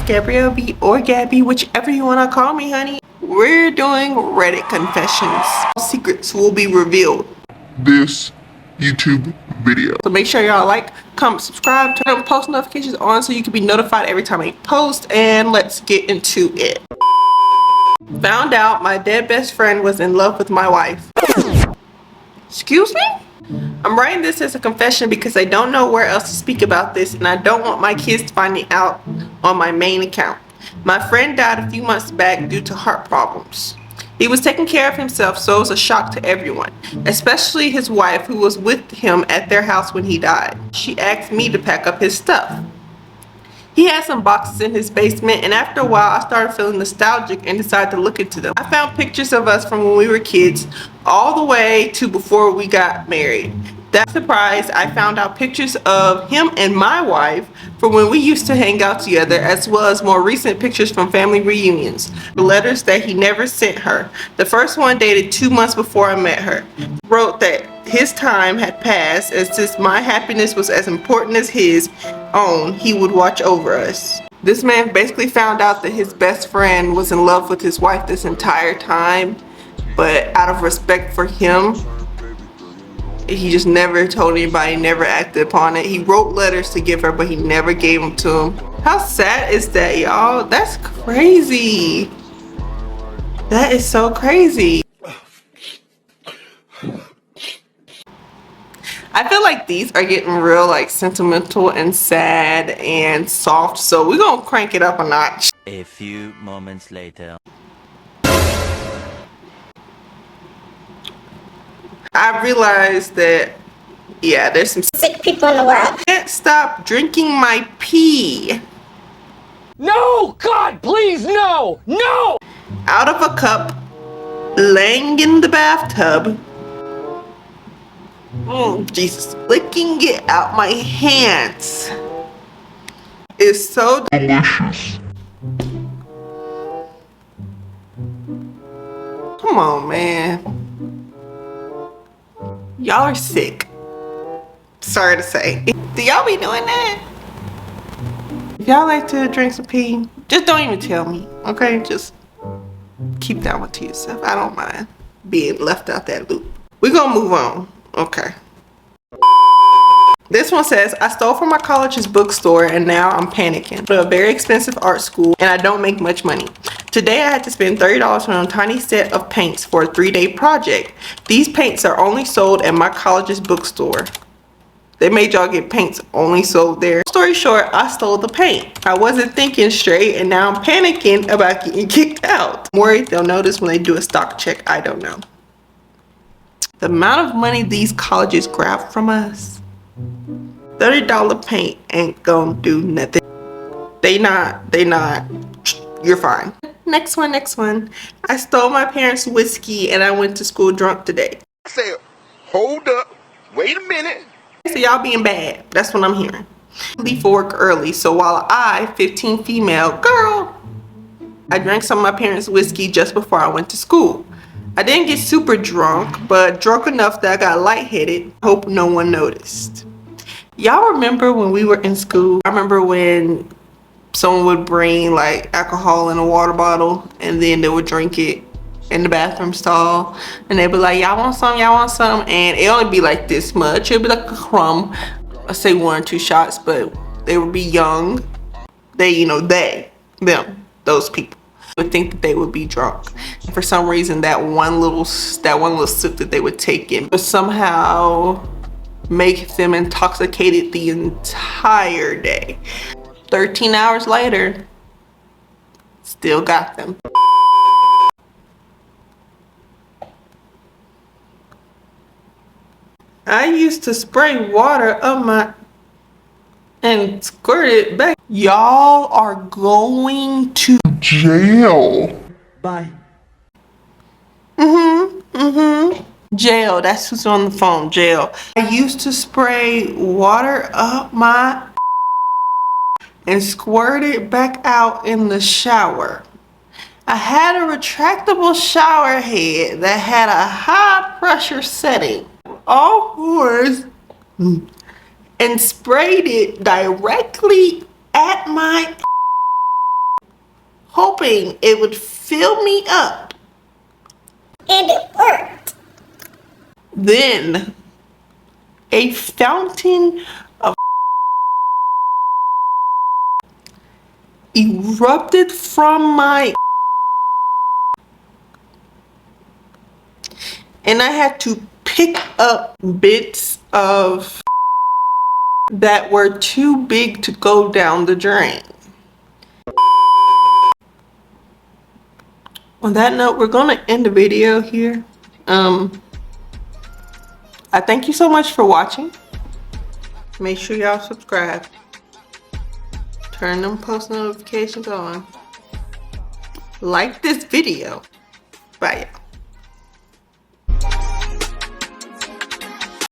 Gabrielle B or Gabby, whichever you want to call me, honey. We're doing Reddit confessions. Secrets will be revealed this YouTube video. So make sure y'all like, comment, subscribe, turn post notifications on so you can be notified every time I post, and let's get into it. Found out my dead best friend was in love with my wife. Excuse me? I'm writing this as a confession because I don't know where else to speak about this, and I don't want my kids finding out on my main account. My friend died a few months back due to heart problems. He was taking care of himself, so it was a shock to everyone, especially his wife, who was with him at their house when he died. She asked me to pack up his stuff. He had some boxes in his basement, and after a while I started feeling nostalgic and decided to look into them. I found pictures of us from when we were kids all the way to before we got married. That surprise, I found out pictures of him and my wife from when we used to hang out together, as well as more recent pictures from family reunions. Letters that he never sent her. The first one dated 2 months before I met her. He wrote that his time had passed, and since my happiness was as important as his own, he would watch over us. This man basically found out that his best friend was in love with his wife this entire time, but out of respect for him, he just never told anybody, never acted upon it. He wrote letters to give her, but he never gave them to him. How sad is that, y'all? That's crazy. That is so crazy. I feel like these are getting real like sentimental and sad and soft, so we're gonna crank it up a notch. A few moments later. I realized that, yeah, there's some sick people in the world. I can't stop drinking my pee. No! God, please, no! No! Out of a cup, laying in the bathtub. Oh, Jesus. Licking it out my hands. It's so Delicious. Come on, man. Y'all are sick. Sorry to say. Do y'all be doing that? If y'all like to drink some pee, just don't even tell me, okay? Just keep that one to yourself. I don't mind being left out that loop. We're gonna move on. Okay. This one says, I stole from my college's bookstore and now I'm panicking. For a very expensive art school and I don't make much money. Today I had to spend $30 on a tiny set of paints for a 3-day project. These paints are only sold at my college's bookstore. They made y'all get paints only sold there. Story short, I stole the paint. I wasn't thinking straight and now I'm panicking about getting kicked out. I'm worried they'll notice when they do a stock check. I don't know. The amount of money these colleges grab from us, $30 paint ain't gonna do nothing. They not, you're fine. Next one. I stole my parents' whiskey and I went to school drunk today. I said, hold up, wait a minute. So y'all being bad, that's what I'm hearing. Leave for work early, so while I, 15 female girl, I drank some of my parents' whiskey just before I went to school. I didn't get super drunk, but drunk enough that I got lightheaded. Hope no one noticed. Y'all remember when we were in school? I remember when someone would bring like alcohol in a water bottle and then they would drink it in the bathroom stall and they'd be like, y'all want some, and it only be like this much. It'd be like a crumb. I say 1 or 2 shots, but they would be young. They, them, those people would think that they would be drunk. And for some reason, that one little sip that they would take in would somehow make them intoxicated the entire day. 13 hours later, still got them. I used to spray water up my and squirt it back. Y'all are going to Jail. Bye. Jail, that's who's on the phone, jail. I used to spray water up my and squirt it back out in the shower. I had a retractable shower head that had a high pressure setting. All fours and sprayed it directly at my hoping it would fill me up. And it worked. Then a fountain of erupted from my, and I had to pick up bits of that were too big to go down the drain. On that note, we're gonna end the video here. I thank you so much for watching. Make sure y'all subscribe. Turn them post notifications on. Like this video.